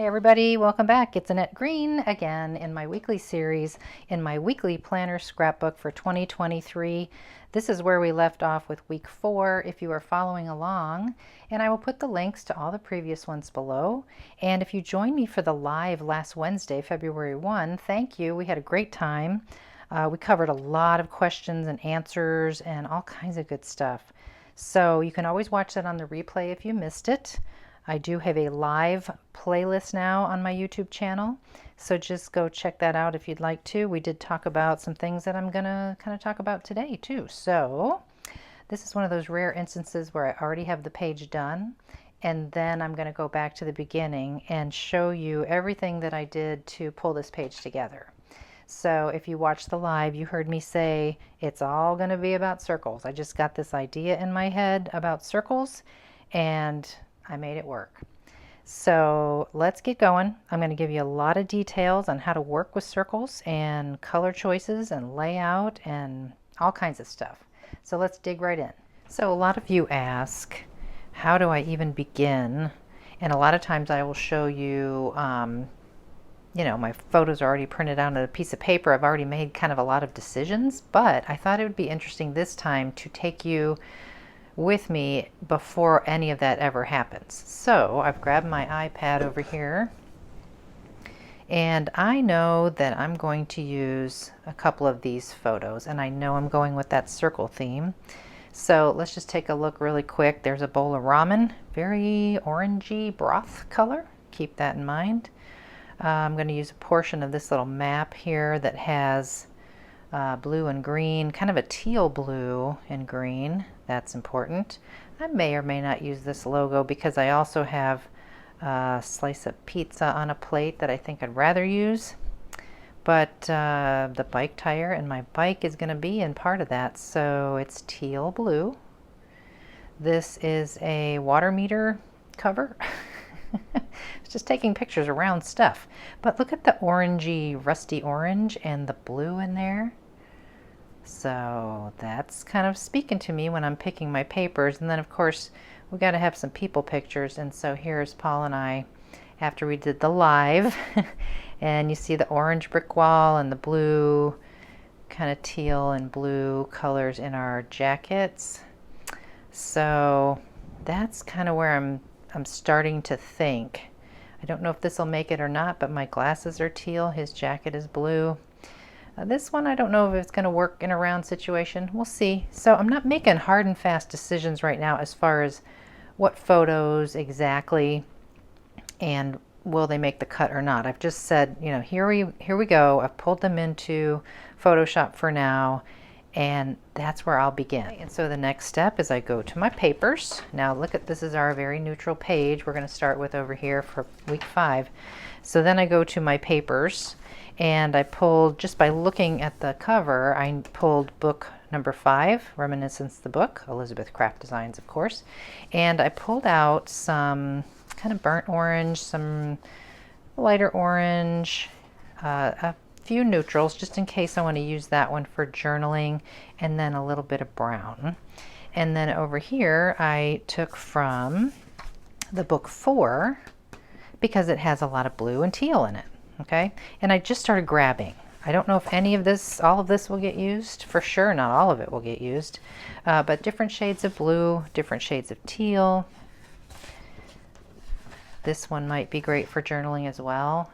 everybody, welcome back. It's Annette Green again in my weekly series, in my weekly planner scrapbook for 2023. This is where we left off with week 4 if you are following along, and I will put the links to all the previous ones below. And if you joined me for the live last Wednesday, February 1, thank you. We had a great time. We covered a lot of questions and answers and all kinds of good stuff. So you can always watch that on the replay if you missed it. I do have a live playlist now on my YouTube channel, so just go check that out if you'd like to. We did talk about some things that I'm gonna kind of talk about today too. So this is one of those rare instances where I already have the page done, and then I'm gonna go back to the beginning and show you everything that I did to pull this page together. So if you watched the live, you heard me say it's all going to be about circles. I just got this idea in my head about circles and I made it work. So let's get going. I'm going to give you a lot of details on how to work with circles and color choices and layout and all kinds of stuff. So let's dig right in. So a lot of you ask, how do I even begin? And a lot of times I will show you my photos are already printed out on a piece of paper. I've already made kind of a lot of decisions, but I thought it would be interesting this time to take you with me before any of that ever happens. So I've grabbed my iPad over here, and I know that I'm going to use a couple of these photos, and I know I'm going with that circle theme. So let's just take a look really quick. There's a bowl of ramen, very orangey broth color. Keep that in mind. I'm going to use a portion of this little map here that has blue and green, kind of a teal blue and green. That's important. I may or may not use this logo because I also have a slice of pizza on a plate that I think I'd rather use. But the bike tire and my bike is going to be in part of that, so it's teal blue. This is a water meter cover. It's just taking pictures around stuff. But look at the orangey, rusty orange and the blue in there. So that's kind of speaking to me when I'm picking my papers. And then of course we got to have some people pictures. And so here's Paul and I after we did the live. And you see the orange brick wall and the blue, kind of teal and blue colors in our jackets. So that's kind of where I'm starting to think. I don't know if this will make it or not, but my glasses are teal, his jacket is blue. This one I don't know if it's going to work in a round situation. We'll see. So I'm not making hard and fast decisions right now as far as what photos exactly and will they make the cut or not. I've just said, here we go. I've pulled them into Photoshop for now, and that's where I'll begin. And so the next step is I go to my papers. Now look at, this is our very neutral page we're going to start with over here for week 5. So then I go to my papers and I pulled, just by looking at the cover, I pulled book number 5, Reminiscence the Book, Elizabeth Craft Designs of course. And I pulled out some kind of burnt orange, some lighter orange, a few neutrals just in case I want to use that one for journaling, and then a little bit of brown. And then over here I took from the book 4 because it has a lot of blue and teal in it. Okay, and I just started grabbing. I don't know if any of this, all of this will get used. For sure not all of it will get used, but different shades of blue, different shades of teal. This one might be great for journaling as well,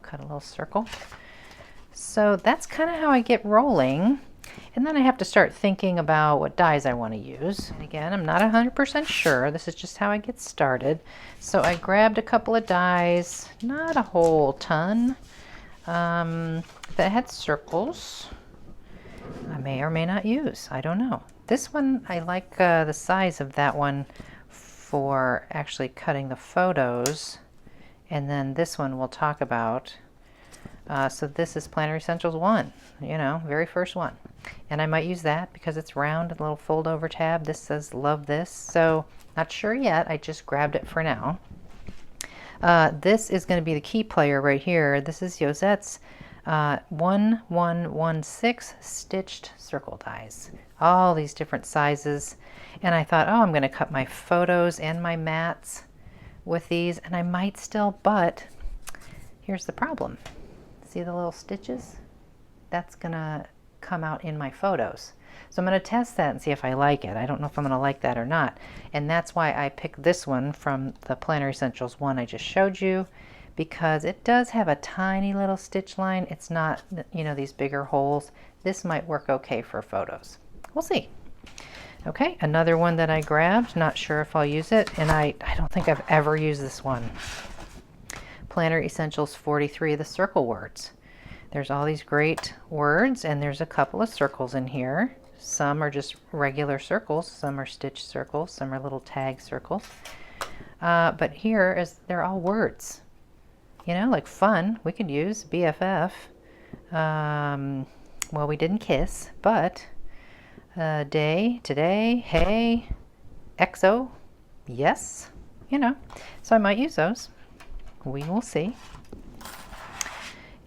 cut a little circle. So that's kind of how I get rolling. And then I have to start thinking about what dyes I want to use. And again, I'm not 100% sure. This is just how I get started. So I grabbed a couple of dyes, not a whole ton, that had circles. I may or may not use. I don't know. This one, I like the size of that one for actually cutting the photos. And then this one we'll talk about. So this is Planner Essentials 1, very first one. And I might use that because it's round, a little fold over tab. This says love this. So not sure yet. I just grabbed it for now. This is going to be the key player right here. This is Yosette's 1116 stitched circle dies. All these different sizes. And I thought, oh, I'm going to cut my photos and my mats with these, and I might still, but here's the problem. See the little stitches? That's gonna come out in my photos. So I'm gonna test that and see if I like it. I don't know if I'm gonna like that or not. And that's why I picked this one from the Planner Essentials one I just showed you, because it does have a tiny little stitch line. It's not, you know, these bigger holes. This might work okay for photos. We'll see. Okay, another one that I grabbed, not sure if I'll use it, and I don't think I've ever used this one. Planner Essentials 43, the circle words. There's all these great words, and there's a couple of circles in here. Some are just regular circles, some are stitched circles, some are little tag circles. But here they're all words. You know, like fun, we could use BFF. Well, we didn't kiss, but day, today, hey, XO, yes, you know. So I might use those. We will see.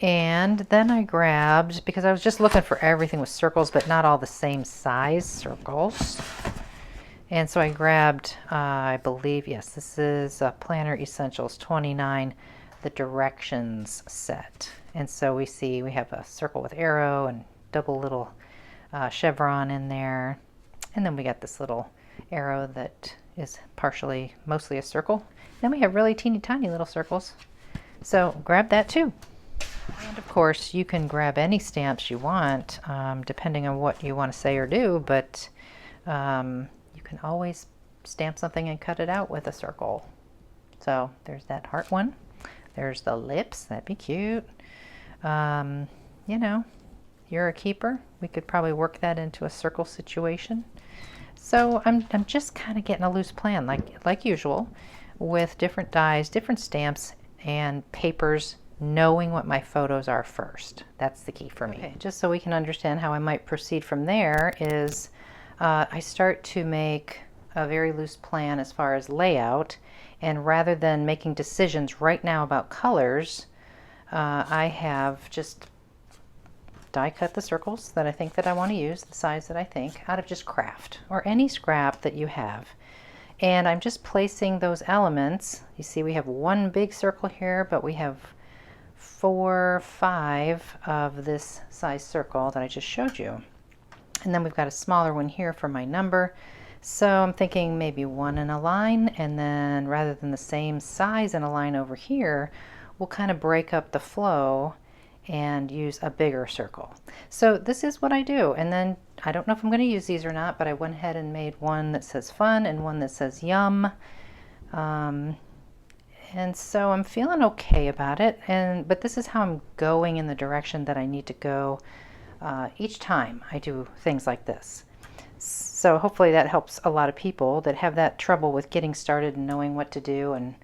And then I grabbed, because I was just looking for everything with circles, but not all the same size circles. And so I grabbed, I believe, yes, this is Planner Essentials 29, the directions set. And so we see we have a circle with arrow and double little chevron in there. And then we got this little arrow that is mostly a circle. Then we have really teeny tiny little circles. So grab that too. And of course, you can grab any stamps you want, depending on what you want to say or do, but you can always stamp something and cut it out with a circle. So there's that heart one. There's the lips, that'd be cute. You know, you're a keeper. We could probably work that into a circle situation. So I'm just kind of getting a loose plan, like usual, with different dies, different stamps, and papers, knowing what my photos are first. That's the key for me. Okay, just so we can understand how I might proceed from there is I start to make a very loose plan as far as layout, and rather than making decisions right now about colors, I have just die cut the circles that I think that I want to use, the size that I think, out of just craft or any scrap that you have. And I'm just placing those elements. You see we have one big circle here, but we have 4, 5 of this size circle that I just showed you. And then we've got a smaller one here for my number. So I'm thinking maybe one in a line, and then rather than the same size in a line over here, we'll kind of break up the flow and use a bigger circle. So this is what I do. And then I don't know if I'm going to use these or not, but I went ahead and made one that says fun and one that says yum. And so I'm feeling okay about it. But this is how I'm going in the direction that I need to go each time I do things like this. So hopefully that helps a lot of people that have that trouble with getting started and knowing what to do and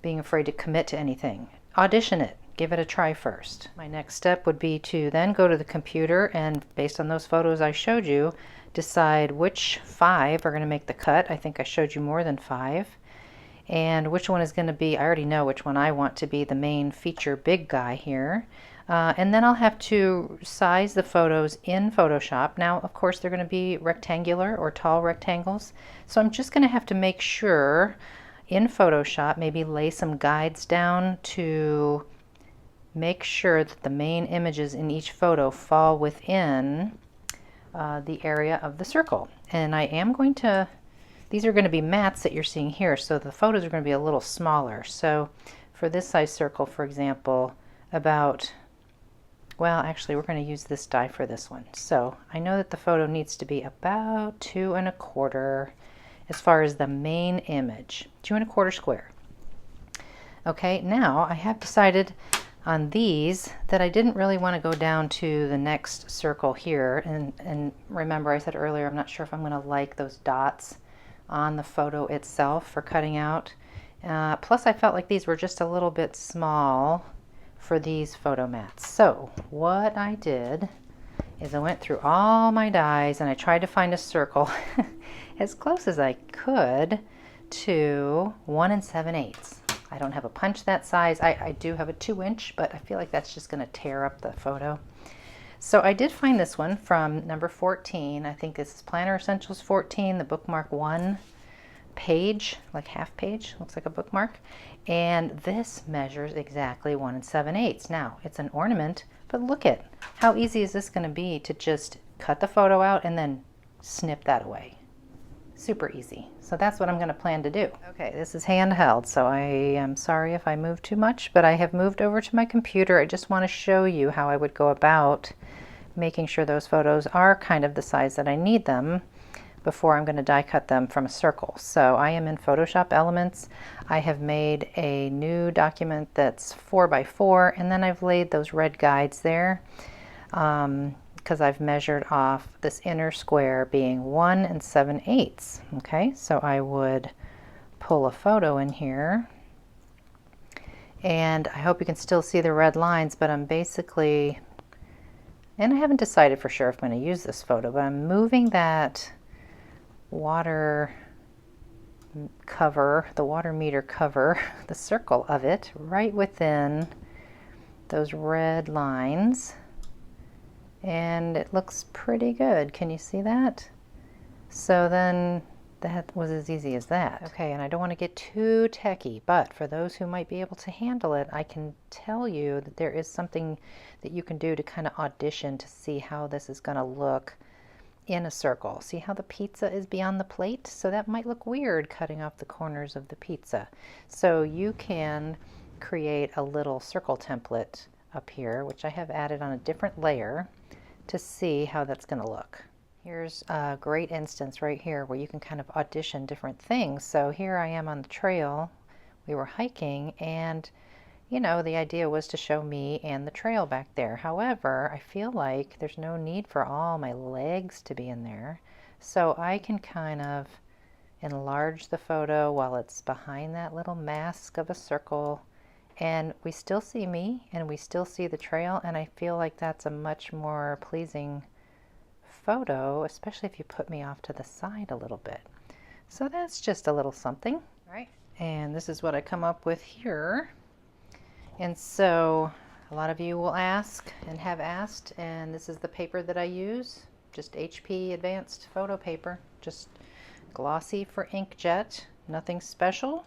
being afraid to commit to anything. Audition it. Give it a try first. My next step would be to then go to the computer and, based on those photos I showed you, decide which 5 are going to make the cut. I think I showed you more than 5. And which one is going to be, I already know which one I want to be the main feature big guy here. And then I'll have to size the photos in Photoshop. Now, of course, they're going to be rectangular or tall rectangles. So I'm just going to have to make sure in Photoshop, maybe lay some guides down to make sure that the main images in each photo fall within the area of the circle. And I am going to, these are going to be mats that you're seeing here, so the photos are going to be a little smaller. So for this size circle, for example, about, well, actually we're going to use this die for this one. So I know that the photo needs to be about 2 1/4 as far as the main image, 2 1/4 square. Okay, now I have decided on these that I didn't really want to go down to the next circle here. And remember I said earlier, I'm not sure if I'm going to like those dots on the photo itself for cutting out. Plus I felt like these were just a little bit small for these photo mats. So what I did is I went through all my dies and I tried to find a circle as close as I could to 1 7/8. I don't have a punch that size. I do have a 2 inch, but I feel like that's just going to tear up the photo. So I did find this one from number 14. I think this is Planner Essentials 14, the Bookmark 1 page, like half page, looks like a bookmark. And this measures exactly 1 7/8. Now, it's an ornament, but look at how easy is this going to be to just cut the photo out and then snip that away. Super easy. So that's what I'm going to plan to do. Okay, this is handheld, so I am sorry if I move too much, but I have moved over to my computer. I just want to show you how I would go about making sure those photos are kind of the size that I need them before I'm going to die cut them from a circle. So I am in Photoshop Elements. I have made a new document that's 4 by 4, and then I've laid those red guides there because I've measured off this inner square being 1 7/8. Okay, so I would pull a photo in here, and I hope you can still see the red lines, but I'm basically, and I haven't decided for sure if I'm going to use this photo, but I'm moving that water cover, the water meter cover, the circle of it right within those red lines, and it looks pretty good. Can you see that? So then that was as easy as that. Okay, and I don't want to get too techy, but for those who might be able to handle it, I can tell you that there is something that you can do to kind of audition to see how this is going to look in a circle. See how the pizza is beyond the plate? So that might look weird cutting off the corners of the pizza. So you can create a little circle template up here, which I have added on a different layer to see how that's going to look. Here's a great instance right here where you can kind of audition different things. So here I am on the trail. We were hiking, and you know, the idea was to show me and the trail back there. However, I feel like there's no need for all my legs to be in there. So I can kind of enlarge the photo while it's behind that little mask of a circle. And we still see me and we still see the trail. And I feel like that's a much more pleasing photo, especially if you put me off to the side a little bit. So that's just a little something. All right. And this is what I come up with here. And so a lot of you will ask and have asked, and this is the paper that I use, just HP Advanced Photo Paper, just glossy for inkjet, nothing special.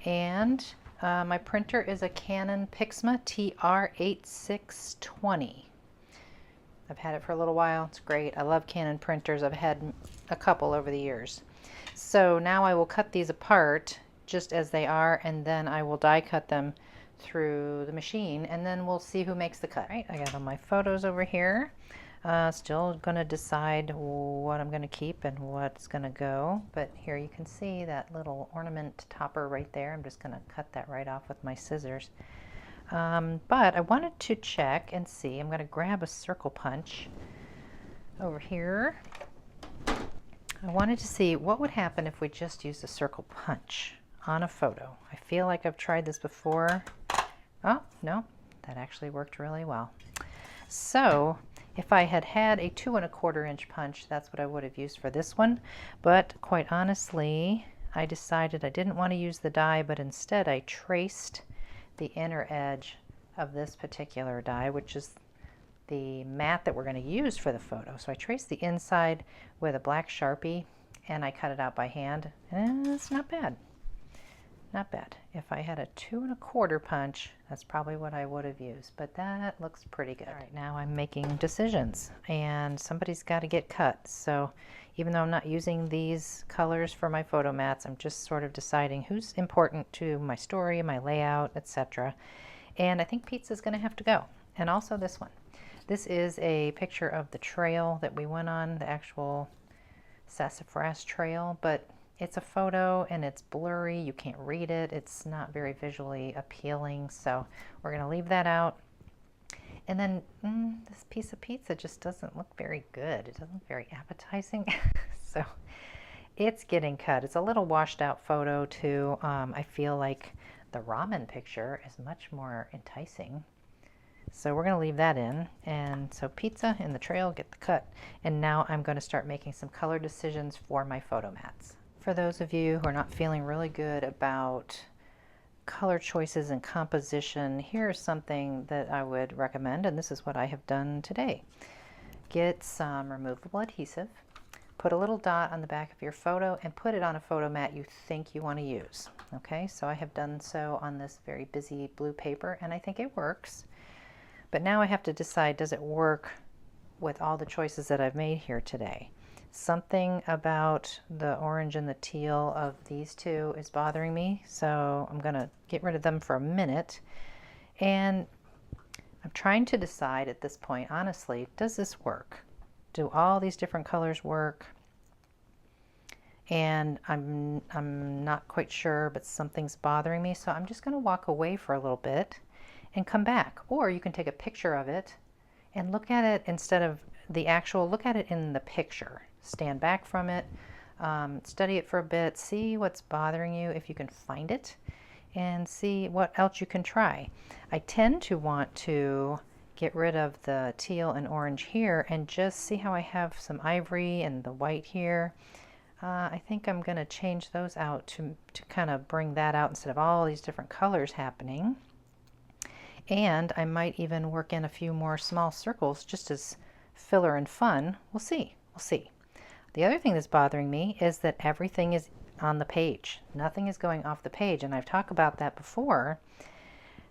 And my printer is a Canon Pixma TR8620. I've had it for a little while. It's great. I love Canon printers. I've had a couple over the years. So now I will cut these apart just as they are, and then I will die cut them through the machine, and then we'll see who makes the cut. Right, I got all my photos over here. Still going to decide what I'm going to keep and what's going to go, but here you can see that little ornament topper right there. I'm just going to cut that right off with my scissors. But I wanted to check and see. I'm going to grab a circle punch over here. I wanted to see what would happen if we just used a circle punch on a photo. I feel like I've tried this before. Oh, no, that actually worked really well. So if I had had a 2 1/4 inch punch, that's what I would have used for this one. But quite honestly, I decided I didn't want to use the die, but instead I traced the inner edge of this particular die, which is the mat that we're going to use for the photo. So I traced the inside with a black Sharpie, and I cut it out by hand, and it's not bad. Not bad. If I had a 2 1/4 punch, that's probably what I would have used, but that looks pretty good. All right, now I'm making decisions, and somebody's got to get cut. So even though I'm not using these colors for my photo mats, I'm just sort of deciding who's important to my story, my layout, etc. And I think pizza's going to have to go, and also this one. This is a picture of the trail that we went on, the actual sassafras trail, but it's a photo and it's blurry. You can't read it. It's not very visually appealing, so we're going to leave that out. And then this piece of pizza just doesn't look very good. It doesn't look very appetizing. So it's getting cut. It's a little washed out photo too. I feel like the ramen picture is much more enticing. So we're going to leave that in. And so pizza and the trail get the cut. And now I'm going to start making some color decisions for my photo mats. For those of you who are not feeling really good about color choices and composition, here's something that I would recommend, and this is what I have done today. Get some removable adhesive, put a little dot on the back of your photo and put it on a photo mat you think you want to use. Okay, so I have done so on this very busy blue paper, and I think it works. But now I have to decide, does it work with all the choices that I've made here today? Something about the orange and the teal of these two is bothering me, so I'm going to get rid of them for a minute. And I'm trying to decide at this point, honestly, does this work? Do all these different colors work? And I'm not quite sure, but something's bothering me, so I'm just going to walk away for a little bit and come back. Or you can take a picture of it and look at it instead of the actual, look at it in the picture. Stand back from it, study it for a bit, see what's bothering you if you can find it, and see what else you can try. I tend to want to get rid of the teal and orange here and just see how I have some ivory and the white here. I think I'm going to change those out to kind of bring that out instead of all these different colors happening. And I might even work in a few more small circles just as filler and fun. We'll see. We'll see. The other thing that's bothering me is that everything is on the page. Nothing is going off the page. And I've talked about that before,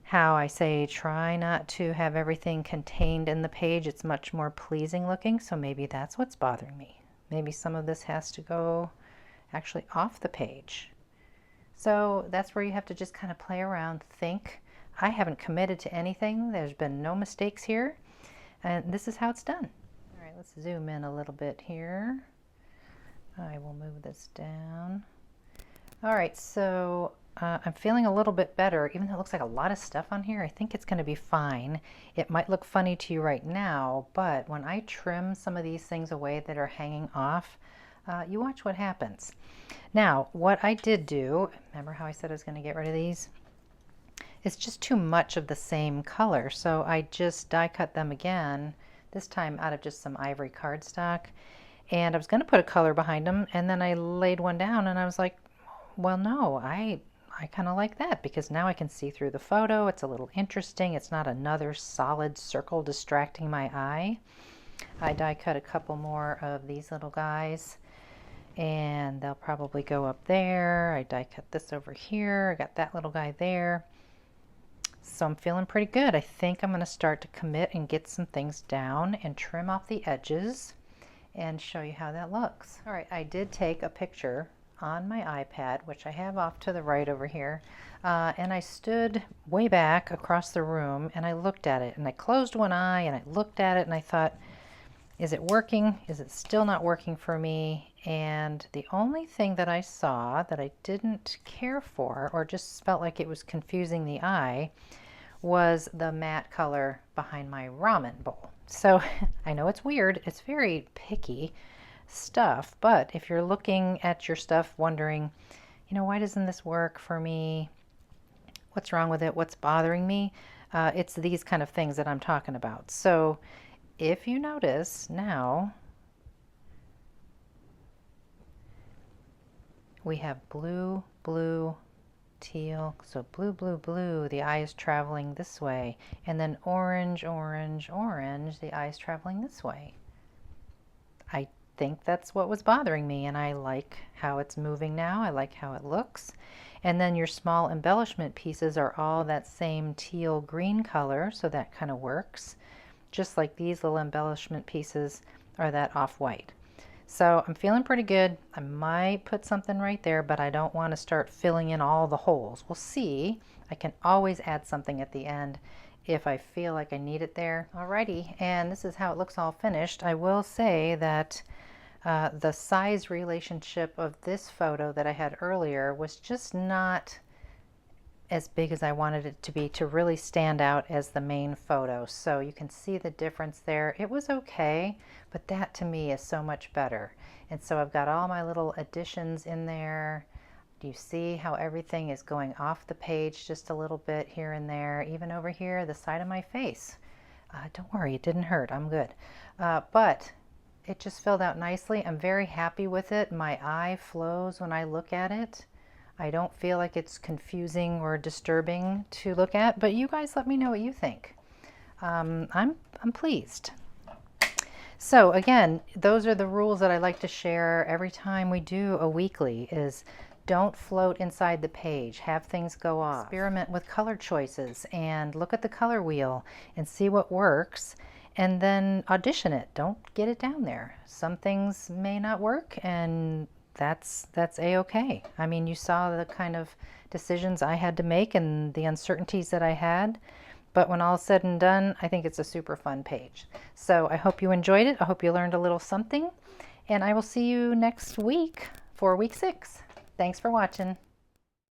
how I say try not to have everything contained in the page. It's much more pleasing looking. So maybe that's what's bothering me. Maybe some of this has to go actually off the page. So that's where you have to just kind of play around, think. I haven't committed to anything. There's been no mistakes here. And this is how it's done. All right, let's zoom in a little bit here. I will move this down. All right, so I'm feeling a little bit better. Even though it looks like a lot of stuff on here, I think it's going to be fine. It might look funny to you right now, but when I trim some of these things away that are hanging off, you watch what happens. Now, what I did do, remember how I said I was going to get rid of these? It's just too much of the same color, so I just die cut them again, this time out of just some ivory cardstock. And I was going to put a color behind them, and then I laid one down and I was like, well, no, I kind of like that because now I can see through the photo. It's a little interesting. It's not another solid circle distracting my eye. I die cut a couple more of these little guys, and they'll probably go up there. I die cut this over here. I got that little guy there. So I'm feeling pretty good. I think I'm going to start to commit and get some things down and trim off the edges and show you how that looks. All right, I did take a picture on my iPad, which I have off to the right over here, and I stood way back across the room and I looked at it, and I closed one eye and I looked at it and I thought, is it working? Is it still not working for me? And the only thing that I saw that I didn't care for or just felt like it was confusing the eye was the matte color behind my ramen bowl. So I know it's weird, it's very picky stuff, but if you're looking at your stuff wondering, you know, why doesn't this work for me? What's wrong with it? What's bothering me? It's these kind of things that I'm talking about. So if you notice now, we have blue, blue, teal, so blue, blue, blue, the eye is traveling this way, and then orange, orange, orange, the eye is traveling this way. I think that's what was bothering me, and I like how it's moving now. I like how it looks. And then your small embellishment pieces are all that same teal green color, so that kind of works. Just like these little embellishment pieces are that off-white. So I'm feeling pretty good. I might put something right there, but I don't want to start filling in all the holes. We'll see. I can always add something at the end if I feel like I need it there. Alrighty, and this is how it looks all finished. I will say that the size relationship of this photo that I had earlier was just not as big as I wanted it to be to really stand out as the main photo. So you can see the difference there. It was okay, but that to me is so much better. And so I've got all my little additions in there. Do you see how everything is going off the page just a little bit here and there, even over here, the side of my face? Don't worry, it didn't hurt, I'm good. But it just filled out nicely. I'm very happy with it. My eye flows when I look at it. I don't feel like it's confusing or disturbing to look at, but you guys let me know what you think. I'm pleased. So again, those are the rules that I like to share every time we do a weekly is don't float inside the page, have things go off. Experiment with color choices and look at the color wheel and see what works and then audition it. Don't get it down there. Some things may not work and that's a-okay. I mean, you saw the kind of decisions I had to make and the uncertainties that I had. But when all's said and done, I think it's a super fun page. So I hope you enjoyed it. I hope you learned a little something. And I will see you next week for week 6. Thanks for watching.